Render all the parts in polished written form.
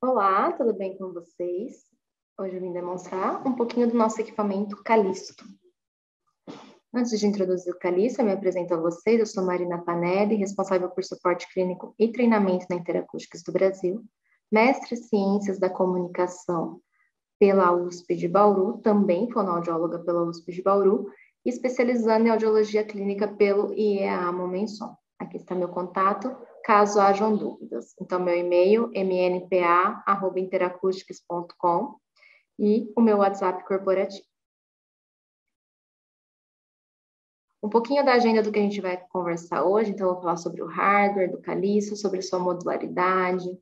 Olá, tudo bem com vocês? Hoje eu vim demonstrar um pouquinho do nosso equipamento Calisto. Antes de introduzir o Calisto, eu me apresento a vocês. Eu sou Marina Panelli, responsável por suporte clínico e treinamento na Interacústicas do Brasil, mestre em Ciências da Comunicação pela USP de Bauru, também fonoaudióloga pela USP de Bauru, e especializando em audiologia clínica pelo IEA Momensom. Aqui está meu contato, caso hajam dúvidas. Então, meu e-mail, mnpa@interacoustics.com e o meu WhatsApp corporativo. Um pouquinho da agenda do que a gente vai conversar hoje, então eu vou falar sobre o hardware do Calisto, sobre sua modularidade,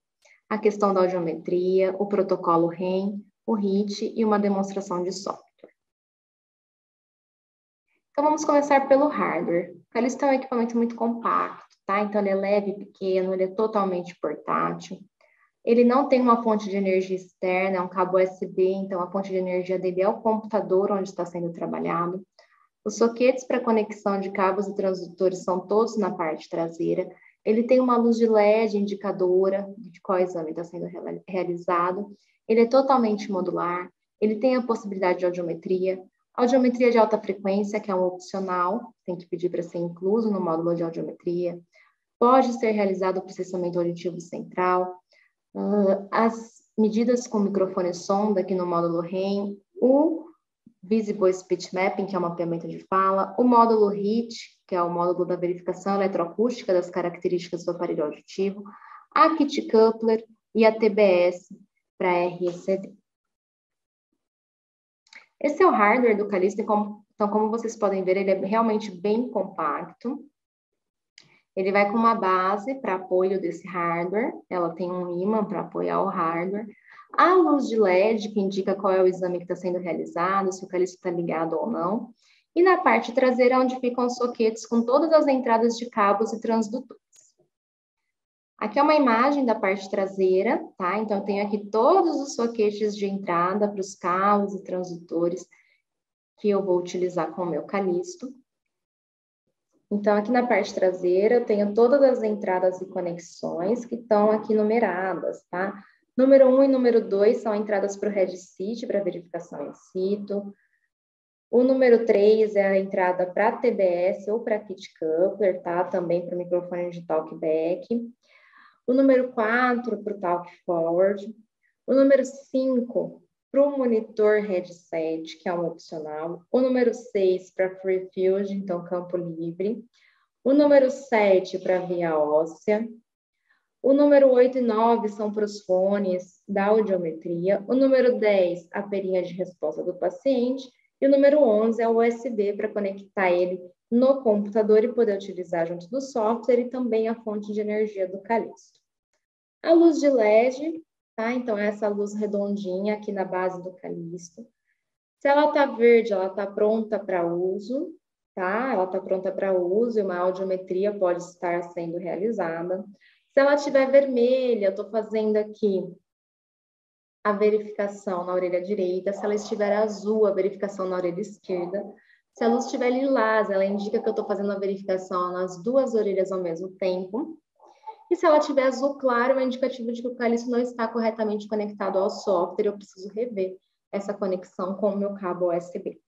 a questão da audiometria, o protocolo REM, o HIT e uma demonstração de software. Então vamos começar pelo hardware. O Calisto é um equipamento muito compacto, tá? Então ele é leve e pequeno, ele é totalmente portátil. Ele não tem uma fonte de energia externa, é um cabo USB, então a fonte de energia dele é o computador onde está sendo trabalhado. Os soquetes para conexão de cabos e transdutores são todos na parte traseira. Ele tem uma luz de LED indicadora de qual exame está sendo realizado. Ele é totalmente modular. Ele tem a possibilidade de audiometria. Audiometria de alta frequência, que é um opcional, tem que pedir para ser incluso no módulo de audiometria. Pode ser realizado o processamento auditivo central. As medidas com microfone sonda aqui no módulo REM. O Visible Speech Mapping, que é o mapeamento de fala, o módulo HIT, que é o módulo da verificação eletroacústica das características do aparelho auditivo, a Kit Coupler e a TBS para RECD. Esse é o hardware do Calisto, então como vocês podem ver, ele é realmente bem compacto. Ele vai com uma base para apoio desse hardware, ela tem um ímã para apoiar o hardware. A luz de LED, que indica qual é o exame que está sendo realizado, se o Calisto está ligado ou não. E na parte traseira, onde ficam os soquetes com todas as entradas de cabos e transdutores. Aqui é uma imagem da parte traseira, tá? Então, eu tenho aqui todos os soquetes de entrada para os cabos e transdutores que eu vou utilizar com o meu Calisto. Então, aqui na parte traseira, eu tenho todas as entradas e conexões que estão aqui numeradas, tá? Número 1 e número 2 são entradas para o headset, para verificação in situ. O número 3 é a entrada para TBS ou para Kit Coupler, tá? Também para o microfone de talkback. O número 4 para o talk forward. O número 5 para o monitor headset, que é um opcional. O número 6 para Free Field, então campo livre. O número 7 para via óssea. O número 8 e 9 são para os fones da audiometria. O número 10, a perinha de resposta do paciente. E o número 11 é o USB para conectar ele no computador e poder utilizar junto do software e também a fonte de energia do Calisto. A luz de LED, tá? Então, essa luz redondinha aqui na base do Calisto. Se ela está verde, ela está pronta para uso, tá? Ela está pronta para uso e uma audiometria pode estar sendo realizada. Se ela estiver vermelha, eu estou fazendo aqui a verificação na orelha direita. Se ela estiver azul, a verificação na orelha esquerda. Se a luz estiver lilás, ela indica que eu estou fazendo a verificação nas duas orelhas ao mesmo tempo. E se ela estiver azul claro, é um indicativo de que o Calisto não está corretamente conectado ao software. Eu preciso rever essa conexão com o meu cabo USB.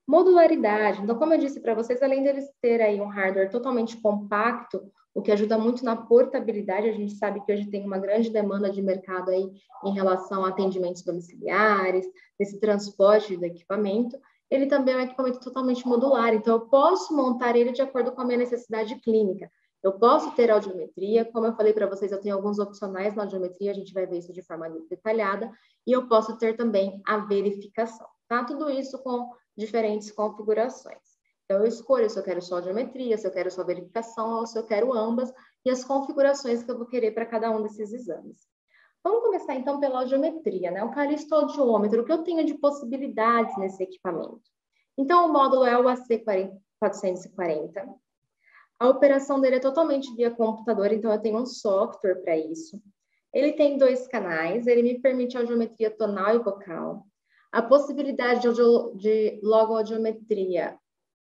Modularidade. Então, como eu disse para vocês, além deles ter aí um hardware totalmente compacto, o que ajuda muito na portabilidade, a gente sabe que hoje tem uma grande demanda de mercado aí em relação a atendimentos domiciliares, desse transporte do equipamento. Ele também é um equipamento totalmente modular, então eu posso montar ele de acordo com a minha necessidade clínica. Eu posso ter audiometria, como eu falei para vocês, eu tenho alguns opcionais na audiometria, a gente vai ver isso de forma detalhada, e eu posso ter também a verificação, tá? Tudo isso com diferentes configurações. Então, eu escolho se eu quero só audiometria, se eu quero só verificação ou se eu quero ambas e as configurações que eu vou querer para cada um desses exames. Vamos começar, então, pela audiometria, né? O Calisto audiômetro, o que eu tenho de possibilidades nesse equipamento? Então, o módulo é o AC440. A operação dele é totalmente via computador, então eu tenho um software para isso. Ele tem 2 canais, ele me permite audiometria tonal e vocal. A possibilidade de logoaudiometria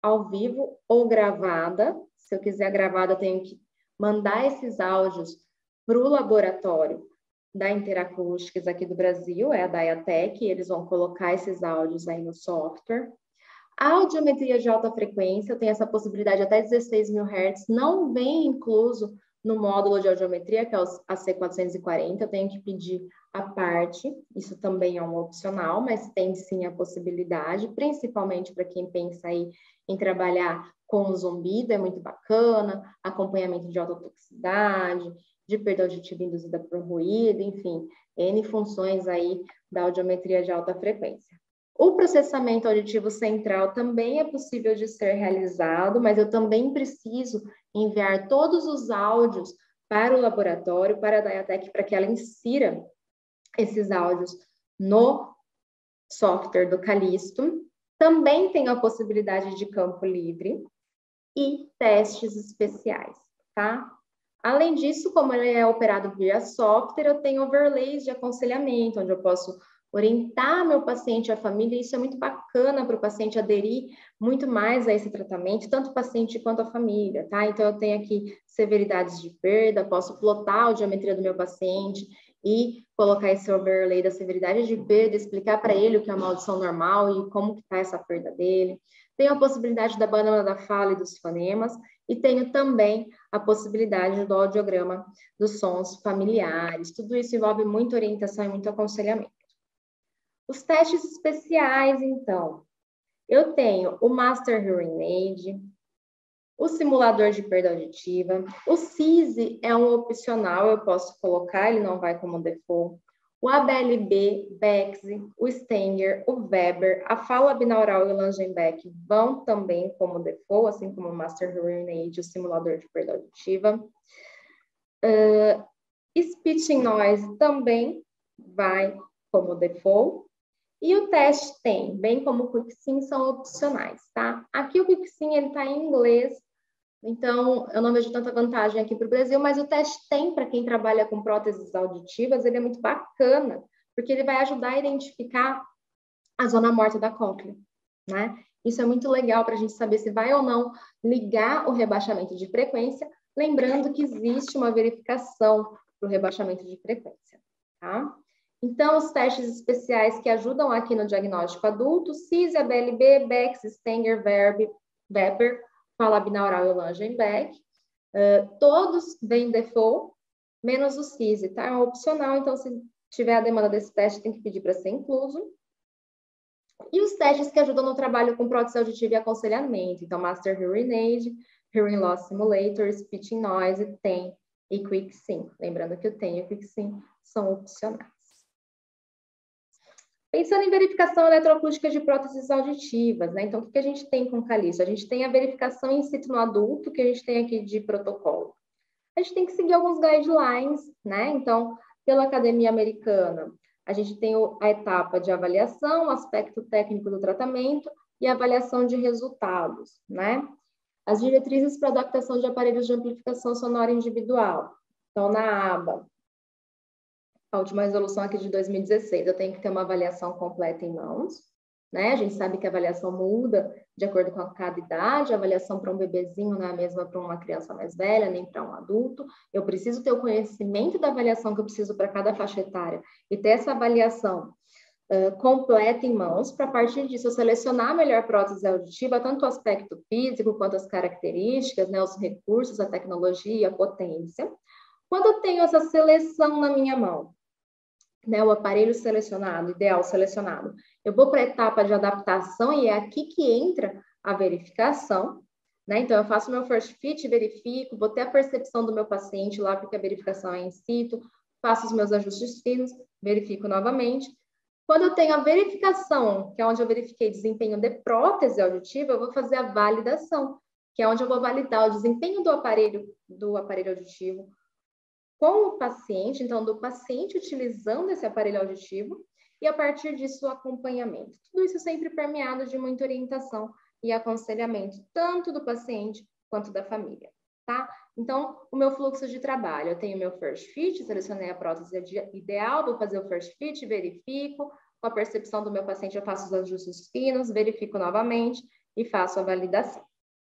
ao vivo ou gravada. Se eu quiser gravada, eu tenho que mandar esses áudios para o laboratório da Interacústicas aqui do Brasil, é a Daiatec, eles vão colocar esses áudios aí no software. A audiometria de alta frequência, eu tenho essa possibilidade até 16.000 Hz, não vem incluso no módulo de audiometria, que é a C440, eu tenho que pedir à parte, isso também é um opcional, mas tem sim a possibilidade, principalmente para quem pensa aí em trabalhar com o zumbido, é muito bacana, acompanhamento de alta toxicidade, de perda auditiva induzida por ruído, enfim, N funções aí da audiometria de alta frequência. O processamento auditivo central também é possível de ser realizado, mas eu também preciso enviar todos os áudios para o laboratório, para a Daiatec, para que ela insira esses áudios no software do Calisto. Também tem a possibilidade de campo livre e testes especiais, tá? Além disso, como ele é operado via software, eu tenho overlays de aconselhamento, onde eu posso orientar meu paciente e a família, isso é muito bacana para o paciente aderir muito mais a esse tratamento, tanto o paciente quanto a família, tá? Então, eu tenho aqui severidades de perda, posso plotar a audiometria do meu paciente e colocar esse overlay da severidade de perda, explicar para ele o que é uma audição normal e como que está essa perda dele. Tenho a possibilidade da banana da fala e dos fonemas, e tenho também a possibilidade do audiograma dos sons familiares. Tudo isso envolve muita orientação e muito aconselhamento. Os testes especiais, então, eu tenho o Master Hearing Aid, o simulador de perda auditiva, o CISI é um opcional, eu posso colocar, ele não vai como default, o ABLB, Bexley, o Stenger, o Weber, a fala binaural e o Langenbeck vão também como default, assim como o Master Hearing Aid, o simulador de perda auditiva. Speech and Noise também vai como default. E o teste tem, bem como o QuickSim, são opcionais, tá? Aqui o QuickSim, ele tá em inglês, então eu não vejo tanta vantagem aqui para o Brasil, mas o teste tem para quem trabalha com próteses auditivas, ele é muito bacana, porque ele vai ajudar a identificar a zona morta da cóclea, né? Isso é muito legal para a gente saber se vai ou não ligar o rebaixamento de frequência, lembrando que existe uma verificação para o rebaixamento de frequência, tá? Então, os testes especiais que ajudam aqui no diagnóstico adulto, CISI, ABLB, Bex, Stenger, Weber, fala binaural e Langenbeck, todos vêm default, menos o CISI, tá? É opcional, então se tiver a demanda desse teste, tem que pedir para ser incluso. E os testes que ajudam no trabalho com prótese auditiva e aconselhamento, então Master Hearing Aid, Hearing Loss Simulator, Speech and Noise, TEM e QuickSim. Lembrando que o TEM e o QuickSim são opcionais. Pensando em verificação eletroacústica de próteses auditivas, né? Então, o que a gente tem com o Calisto? A gente tem a verificação in situ no adulto, que a gente tem aqui de protocolo. A gente tem que seguir alguns guidelines, né? Então, pela Academia Americana, a gente tem a etapa de avaliação, aspecto técnico do tratamento e avaliação de resultados, né? As diretrizes para adaptação de aparelhos de amplificação sonora individual. Então, na aba, a última resolução aqui de 2016, eu tenho que ter uma avaliação completa em mãos, né? A gente sabe que a avaliação muda de acordo com cada idade, a avaliação para um bebezinho não é a mesma para uma criança mais velha, nem para um adulto. Eu preciso ter o conhecimento da avaliação que eu preciso para cada faixa etária e ter essa avaliação completa em mãos, para a partir disso eu selecionar a melhor prótese auditiva, tanto o aspecto físico quanto as características, né? Os recursos, a tecnologia, a potência. Quando eu tenho essa seleção na minha mão, né, o aparelho selecionado, ideal selecionado, eu vou para a etapa de adaptação e é aqui que entra a verificação, né? Então, eu faço meu first fit, verifico, vou ter a percepção do meu paciente lá, porque a verificação é in situ, faço os meus ajustes finos, verifico novamente. Quando eu tenho a verificação, que é onde eu verifiquei desempenho de prótese auditiva, eu vou fazer a validação, que é onde eu vou validar o desempenho do aparelho auditivo, com o paciente, então, do paciente utilizando esse aparelho auditivo, e a partir disso, o acompanhamento. Tudo isso sempre permeado de muita orientação e aconselhamento, tanto do paciente quanto da família, tá? Então, o meu fluxo de trabalho, eu tenho meu first fit, selecionei a prótese ideal, vou fazer o first fit, verifico, com a percepção do meu paciente, eu faço os ajustes finos, verifico novamente e faço a validação,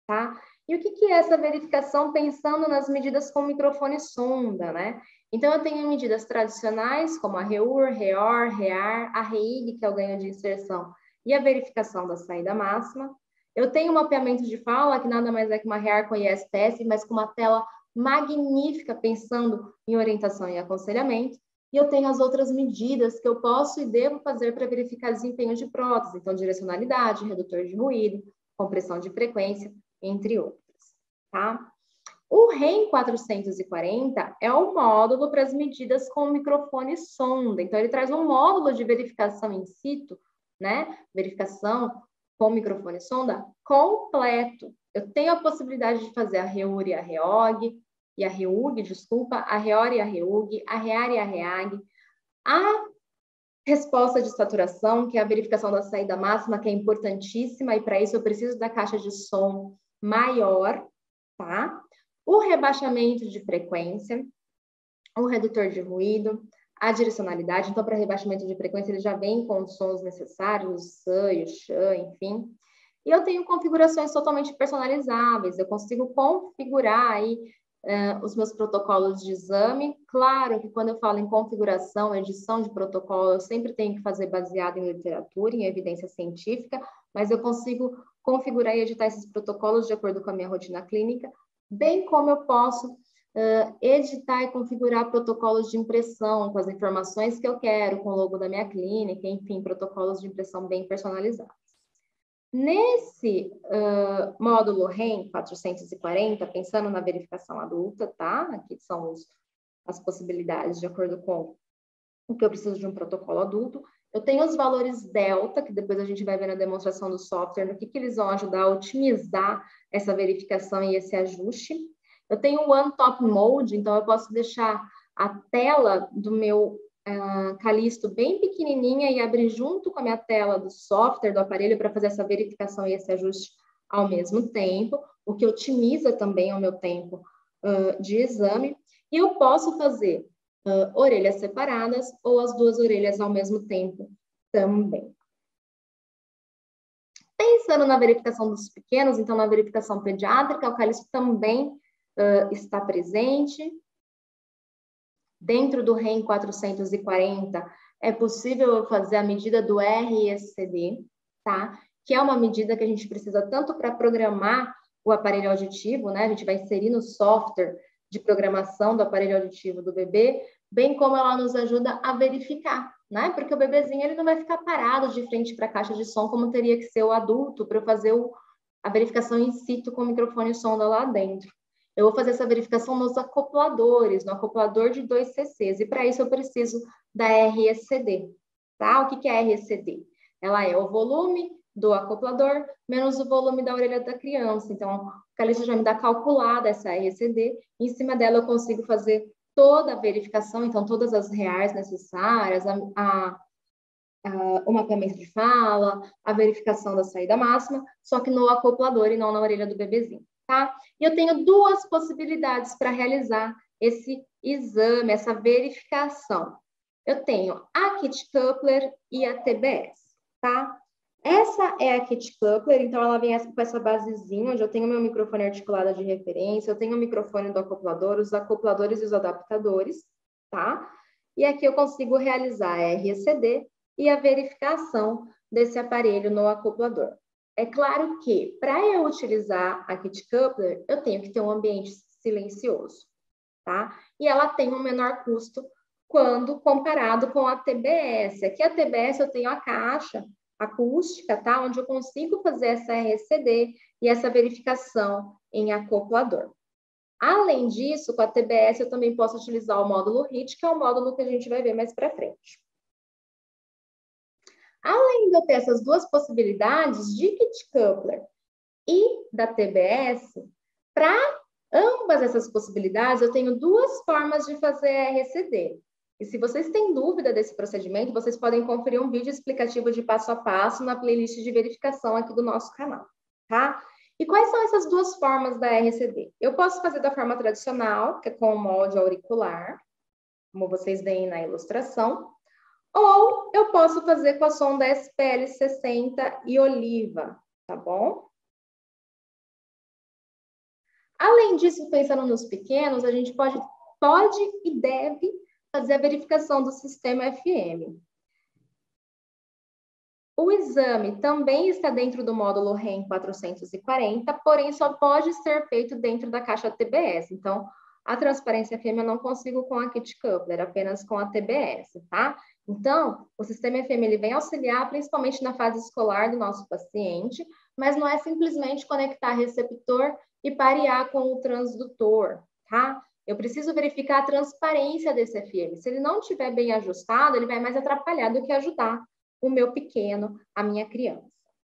tá? E o que é essa verificação pensando nas medidas com microfone sonda, né? Então, eu tenho medidas tradicionais, como a REUR, REOR, REAR, a REIG, que é o ganho de inserção, e a verificação da saída máxima. Eu tenho um mapeamento de fala, que nada mais é que uma REAR com ISTS, mas com uma tela magnífica, pensando em orientação e aconselhamento. E eu tenho as outras medidas que eu posso e devo fazer para verificar desempenho de prótese, então direcionalidade, redutor de ruído, compressão de frequência, entre outras, tá? O REM 440 é o módulo para as medidas com microfone sonda. Então, ele traz um módulo de verificação in situ, né? Verificação com microfone sonda completo. Eu tenho a possibilidade de fazer a REUR e a REOG, e a REUG, desculpa, a REOR e a REUG, a REAR e a REAG, a resposta de saturação, que é a verificação da saída máxima, que é importantíssima, e para isso eu preciso da caixa de som maior, tá? O rebaixamento de frequência, o redutor de ruído, a direcionalidade. Então, para rebaixamento de frequência, ele já vem com os sons necessários, o SAN e o XAN, enfim. E eu tenho configurações totalmente personalizáveis. Eu consigo configurar aí os meus protocolos de exame. Claro que quando eu falo em configuração, edição de protocolo, eu sempre tenho que fazer baseado em literatura, em evidência científica, mas eu consigo configurar e editar esses protocolos de acordo com a minha rotina clínica, bem como eu posso editar e configurar protocolos de impressão com as informações que eu quero, com o logo da minha clínica, enfim, protocolos de impressão bem personalizados. Nesse módulo REM 440, pensando na verificação adulta, tá? Aqui são as possibilidades de acordo com o que eu preciso de um protocolo adulto. Eu tenho os valores delta, que depois a gente vai ver na demonstração do software, no que eles vão ajudar a otimizar essa verificação e esse ajuste. Eu tenho o One Top Mode, então eu posso deixar a tela do meu Calisto bem pequenininha e abrir junto com a minha tela do software, do aparelho, para fazer essa verificação e esse ajuste ao mesmo tempo, o que otimiza também o meu tempo de exame. E eu posso fazer orelhas separadas ou as duas orelhas ao mesmo tempo também. Pensando na verificação dos pequenos, então na verificação pediátrica, o Calisto também está presente. Dentro do REM 440, é possível fazer a medida do RSCD, tá? Que é uma medida que a gente precisa tanto para programar o aparelho auditivo, né? A gente vai inserir no software de programação do aparelho auditivo do bebê, bem como ela nos ajuda a verificar, né? Porque o bebezinho ele não vai ficar parado de frente para a caixa de som como teria que ser o adulto para fazer a verificação in situ com o microfone sonda lá dentro. Eu vou fazer essa verificação nos acopladores, no acoplador de 2 cc's, e para isso eu preciso da RSCD, tá? O que é a RSCD? Ela é o volume do acoplador menos o volume da orelha da criança. Então, o Calisto já me dá calculada essa RSCD, e em cima dela eu consigo fazer toda a verificação, então todas as reais necessárias, o mapeamento de fala, a verificação da saída máxima, só que no acoplador e não na orelha do bebezinho. Tá? E eu tenho duas possibilidades para realizar esse exame, essa verificação. Eu tenho a Kit Coupler e a TBS, tá? Essa é a Kit Coupler, então ela vem com essa basezinha, onde eu tenho meu microfone articulado de referência, eu tenho o microfone do acoplador, os acopladores e os adaptadores, tá? E aqui eu consigo realizar a RSCD e a verificação desse aparelho no acoplador. É claro que, para eu utilizar a Kit Coupler, eu tenho que ter um ambiente silencioso, tá? E ela tem um menor custo quando comparado com a TBS. Aqui a TBS eu tenho a caixa acústica, tá? Onde eu consigo fazer essa RSCD e essa verificação em acoplador. Além disso, com a TBS eu também posso utilizar o módulo HIT, que é o módulo que a gente vai ver mais para frente. Além de eu ter essas duas possibilidades de Kit Coupler e da TBS, para ambas essas possibilidades, eu tenho duas formas de fazer a RSCD. E se vocês têm dúvida desse procedimento, vocês podem conferir um vídeo explicativo de passo a passo na playlist de verificação aqui do nosso canal, tá? E quais são essas duas formas da RSCD? Eu posso fazer da forma tradicional, que é com o molde auricular, como vocês veem na ilustração, ou eu posso fazer com a sonda SPL 60 e oliva, tá bom? Além disso, pensando nos pequenos, a gente pode e deve fazer a verificação do sistema FM. O exame também está dentro do módulo REM 440, porém só pode ser feito dentro da caixa TBS. Então, a transparência FM eu não consigo com a Kit Coupler, apenas com a TBS, tá? Então, o sistema FM ele vem auxiliar principalmente na fase escolar do nosso paciente, mas não é simplesmente conectar receptor e parear com o transdutor, tá? Eu preciso verificar a transparência desse FM. Se ele não estiver bem ajustado, ele vai mais atrapalhar do que ajudar o meu pequeno, a minha criança.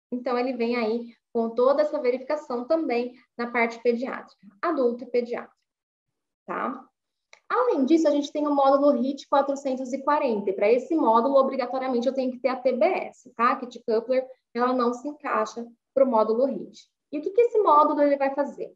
Então, ele vem aí com toda essa verificação também na parte pediátrica, adulto e pediátrico, tá? Além disso, a gente tem o módulo HIT 440, e para esse módulo, obrigatoriamente, eu tenho que ter a TBS, tá? A Kit Coupler, ela não se encaixa para o módulo HIT. E o que esse módulo ele vai fazer?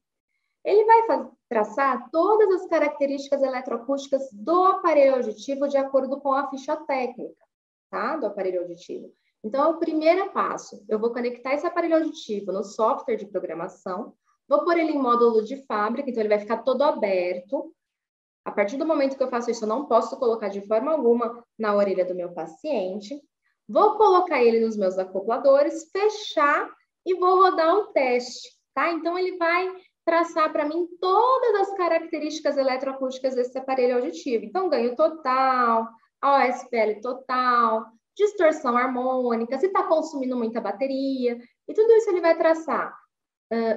Ele vai traçar todas as características eletroacústicas do aparelho auditivo de acordo com a ficha técnica, tá? Do aparelho auditivo. Então, é o primeiro passo. Eu vou conectar esse aparelho auditivo no software de programação, vou pôr ele em módulo de fábrica, então ele vai ficar todo aberto. A partir do momento que eu faço isso, eu não posso colocar de forma alguma na orelha do meu paciente. Vou colocar ele nos meus acopladores, fechar e vou rodar um teste, tá? Então, ele vai traçar para mim todas as características eletroacústicas desse aparelho auditivo. Então, ganho total, OSPL total, distorção harmônica, se está consumindo muita bateria, e tudo isso ele vai traçar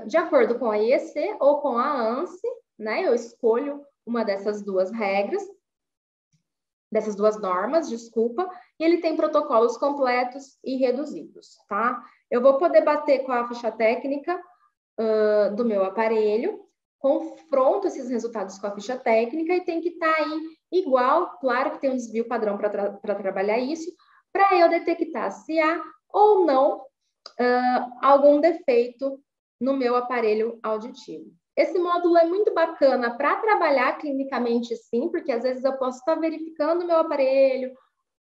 de acordo com a IEC ou com a ANSI, né? Eu escolho uma dessas duas regras, dessas duas normas, desculpa, e ele tem protocolos completos e reduzidos, tá? Eu vou poder bater com a ficha técnica do meu aparelho, confronto esses resultados com a ficha técnica e tem que estar aí igual, claro que tem um desvio padrão para trabalhar isso, para eu detectar se há ou não algum defeito no meu aparelho auditivo. Esse módulo é muito bacana para trabalhar clinicamente, sim, porque às vezes eu posso estar verificando o meu aparelho,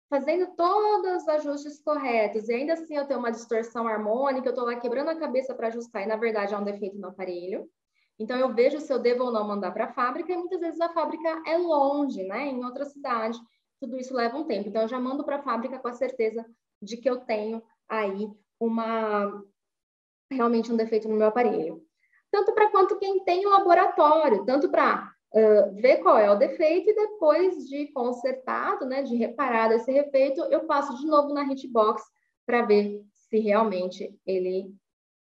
fazendo todos os ajustes corretos, e ainda assim eu tenho uma distorção harmônica, eu estou lá quebrando a cabeça para ajustar, e na verdade há um defeito no aparelho. Então eu vejo se eu devo ou não mandar para a fábrica, e muitas vezes a fábrica é longe, né, em outra cidade. Tudo isso leva um tempo. Então eu já mando para a fábrica com a certeza de que eu tenho aí realmente um defeito no meu aparelho. Tanto para quanto quem tem o laboratório, tanto para ver qual é o defeito e depois de consertado, né, de reparado esse defeito, eu passo de novo na Hitbox para ver se realmente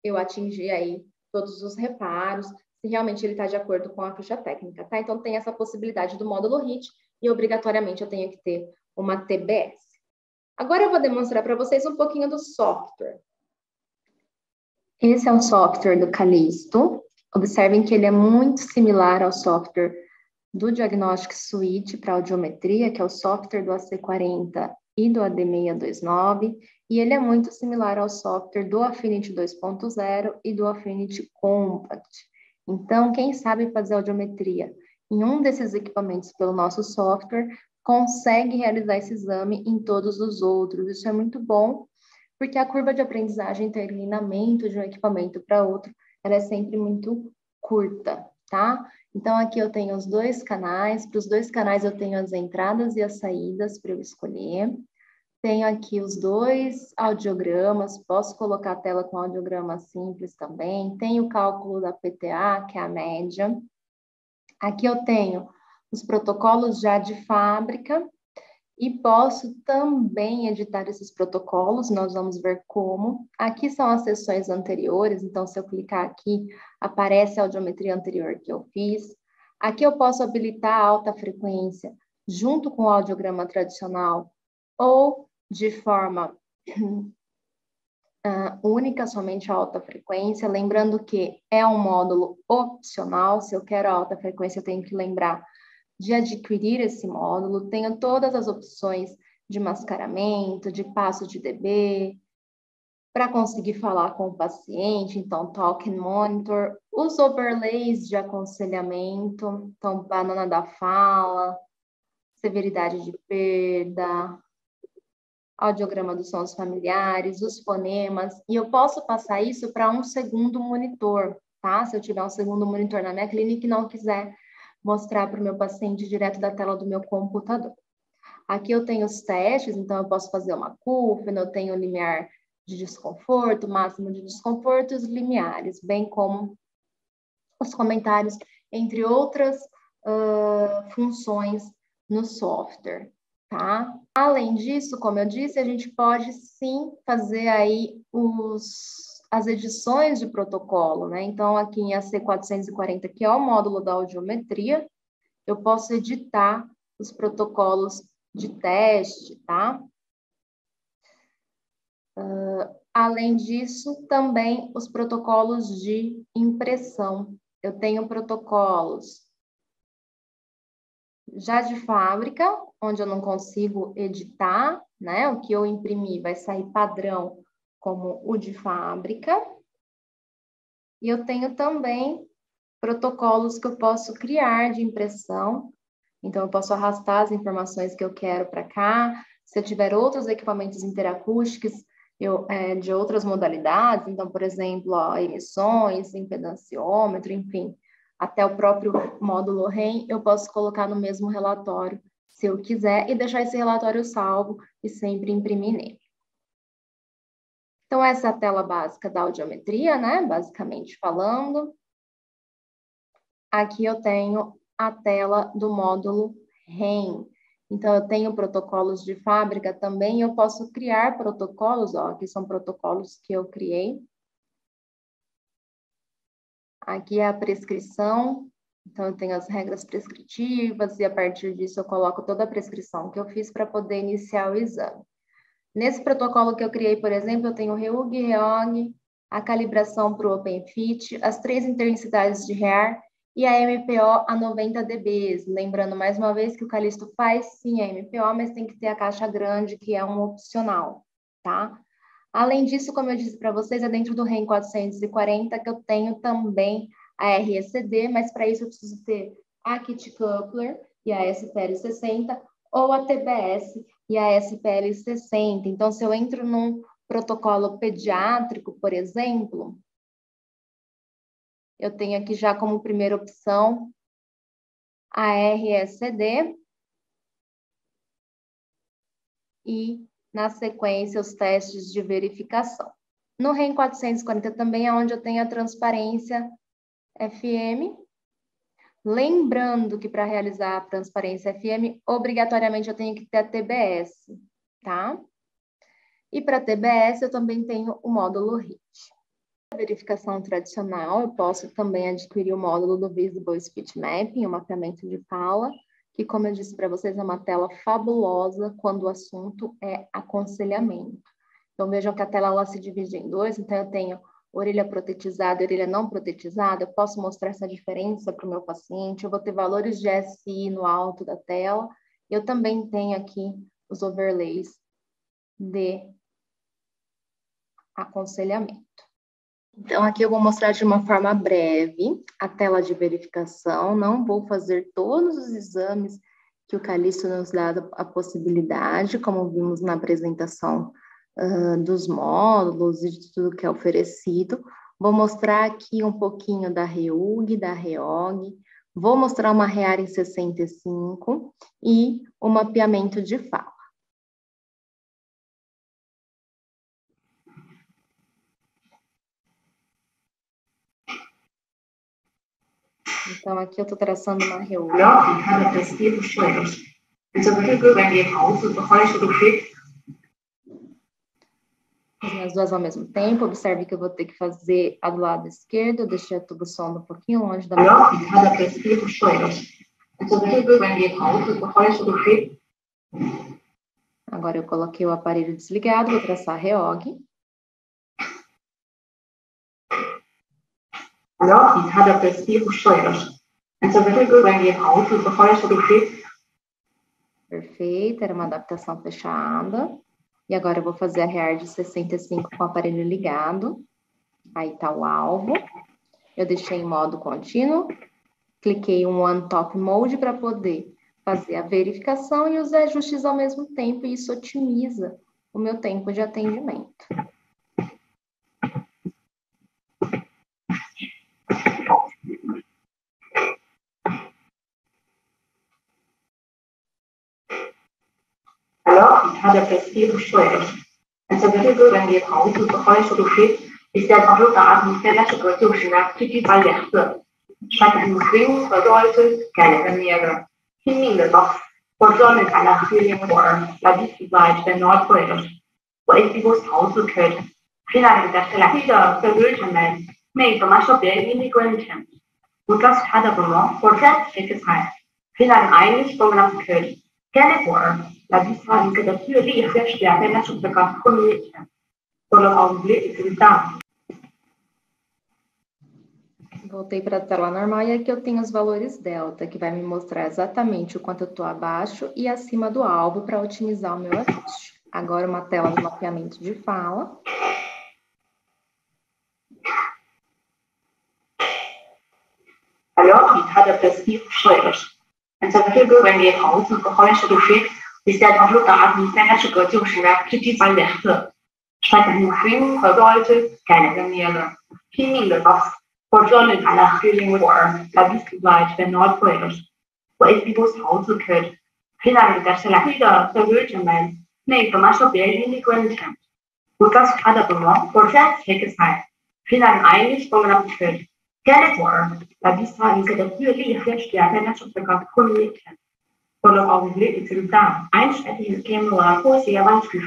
eu atingi aí todos os reparos, se realmente ele está de acordo com a ficha técnica, tá? Então tem essa possibilidade do módulo HIT e obrigatoriamente eu tenho que ter uma TBS. Agora eu vou demonstrar para vocês um pouquinho do software. Esse é um software do Calisto. Observem que ele é muito similar ao software do Diagnostic Suite para audiometria, que é o software do AC40 e do AD629, e ele é muito similar ao software do Affinity 2.0 e do Affinity Compact. Então, quem sabe fazer audiometria em um desses equipamentos pelo nosso software, consegue realizar esse exame em todos os outros. Isso é muito bom, porque a curva de aprendizagem e treinamento de um equipamento para outro, ela é sempre muito curta, tá? Então, aqui eu tenho os dois canais, para os dois canais eu tenho as entradas e as saídas para eu escolher. Tenho aqui os dois audiogramas, posso colocar a tela com audiograma simples também. Tenho o cálculo da PTA, que é a média. Aqui eu tenho os protocolos já de fábrica, e posso também editar esses protocolos, nós vamos ver como. Aqui são as sessões anteriores, então se eu clicar aqui, aparece a audiometria anterior que eu fiz. Aqui eu posso habilitar a alta frequência junto com o audiograma tradicional ou de forma única, somente a alta frequência. Lembrando que é um módulo opcional, se eu quero a alta frequência, eu tenho que lembrar de adquirir esse módulo. Tenho todas as opções de mascaramento, de passo de dB, para conseguir falar com o paciente, então Talk and Monitor, os overlays de aconselhamento, então banana da fala, severidade de perda, audiograma dos sons familiares, os fonemas, e eu posso passar isso para um segundo monitor, tá? Se eu tiver um segundo monitor na minha clínica e não quiser mostrar para o meu paciente direto da tela do meu computador. Aqui eu tenho os testes, então eu posso fazer uma CUFN, eu tenho o limiar de desconforto, máximo de desconforto e os limiares, bem como os comentários, entre outras funções no software, tá? Além disso, como eu disse, a gente pode sim fazer aí as edições de protocolo, né? Então, aqui em AC440, que é o módulo da audiometria, eu posso editar os protocolos de teste, tá? Além disso, também os protocolos de impressão. Eu tenho protocolos já de fábrica, onde eu não consigo editar, né? O que eu imprimir vai sair padrão como o de fábrica. E eu tenho também protocolos que eu posso criar de impressão. Então, eu posso arrastar as informações que eu quero para cá. Se eu tiver outros equipamentos interacústicos de outras modalidades, então, por exemplo, emissões, impedanciômetro, enfim, até o próprio módulo REM, eu posso colocar no mesmo relatório, se eu quiser, e deixar esse relatório salvo e sempre imprimir nele. Então, essa é a tela básica da audiometria, né? Basicamente falando. Aqui eu tenho a tela do módulo REM. Então, eu tenho protocolos de fábrica também, eu posso criar protocolos, ó, aqui são protocolos que eu criei. Aqui é a prescrição, então eu tenho as regras prescritivas e a partir disso eu coloco toda a prescrição que eu fiz para poder iniciar o exame. Nesse protocolo que eu criei, por exemplo, eu tenho o REUG, REOG, a calibração para o OpenFit, as 3 intensidades de REAR e a MPO a 90 dB. Lembrando mais uma vez que o Calisto faz sim a MPO, mas tem que ter a caixa grande, que é um opcional, tá? Além disso, como eu disse para vocês, é dentro do REM 440 que eu tenho também a RECD, mas para isso eu preciso ter a Kit Coupler e a SPL60 ou a TBS e a SPL60. Então, se eu entro num protocolo pediátrico, por exemplo, eu tenho aqui já como primeira opção a RECD e, na sequência, os testes de verificação. No REM 440 também é onde eu tenho a transparência FM. Lembrando que para realizar a transparência FM, obrigatoriamente eu tenho que ter a TBS, tá? E para TBS eu também tenho o módulo RIT. A verificação tradicional, eu posso também adquirir o módulo do Visible Speech Mapping, o mapeamento de fala, que, como eu disse para vocês, é uma tela fabulosa quando o assunto é aconselhamento. Então, vejam que a tela ela se divide em 2, então eu tenho orelha protetizada e orelha não protetizada, eu posso mostrar essa diferença para o meu paciente, eu vou ter valores de SI no alto da tela, eu também tenho aqui os overlays de aconselhamento. Então, aqui eu vou mostrar de uma forma breve a tela de verificação, não vou fazer todos os exames que o Calisto nos dá a possibilidade, como vimos na apresentação dos módulos e de tudo que é oferecido. Vou mostrar aqui um pouquinho da REUG, da REOG, vou mostrar uma REAR em 65 e o mapeamento de fala. Então, aqui eu estou traçando uma REUG. As duas ao mesmo tempo. Observe que eu vou ter que fazer a do lado esquerdo. Eu deixei a tubução um pouquinho longe da minha. Agora eu coloquei o aparelho desligado, vou traçar a REOG. Perfeito, era uma adaptação fechada. E agora eu vou fazer a REAR de 65 com o aparelho ligado. Aí tá o alvo. Eu deixei em modo contínuo. Cliquei em One Top Mode para poder fazer a verificação e os ajustes ao mesmo tempo. E isso otimiza o meu tempo de atendimento. 它的 perceived shrinkage. And so this is when the 桃子和花束 shape is that of the art 现在这个就是呢，必须把颜色刷成黑和白色改了个那个拼命的到，或者呢，把那黑颜色来divide the not colors. 我一直都桃子可以，现在这个是来的这个什么，每个嘛说别 immigrant，我告诉他的什么，或者这个菜，现在eigentlich program 可以。California, la vista anche da più riesce a avere sul peccato con lui, con la possibilità. Voltei para a tela normal e aqui eu tenho os valores delta, que vai me mostrar exatamente o quanto eu estou abaixo e acima do alvo para otimizar o meu ajuste. Agora uma tela de mapeamento de fala. Alors, il a adapté schwierig. Und so viel wenn wir Pausen gehäuscht geschickt, ist der Resultat mit seiner Schüler就是kritisch bei der Höhe. Statt den Film和 Leute 改了个那个拼命的到，或者呢，他那 feeling war 来 divide the not colors. 我一直都桃子可以，现在这个是来的这个什么，那个嘛说别 immigrant， 我告诉他的什么，或者这个菜，现在eigentlich program 可以。California, la vista anche da più riesce a avere sul peccato con lui, con la possibilità. Einstein came la poesie avanti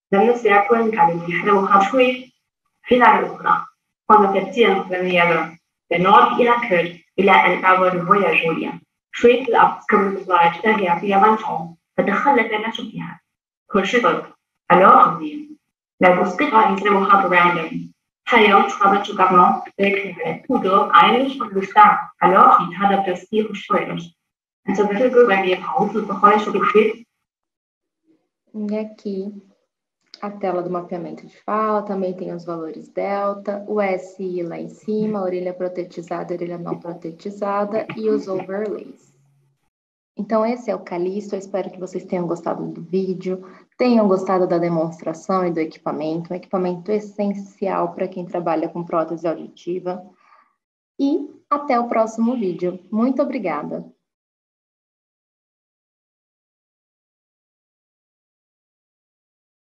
dallo secolo in cui dicevo che finale ora, quando pertiene veniva del nord Irak, il a entrava il voyage. شوية الأبسكم الزواج تهيأ في avanti, فدخلت لنا شبيها. كل شيء alors, la postera in cui random. 太阳传的这个光被不得eigentlich von der Stadt. Alors, il a adapté schwierig. And so this is when the Pausen gehäuscht geschickt. E aqui a tela do mapeamento de fala, também tem os valores delta, o SI lá em cima, orelha protetizada, orelha não protetizada e os overlays. Então esse é o Calisto, eu espero que vocês tenham gostado do vídeo, tenham gostado da demonstração e do equipamento, um equipamento essencial para quem trabalha com prótese auditiva. E até o próximo vídeo. Muito obrigada!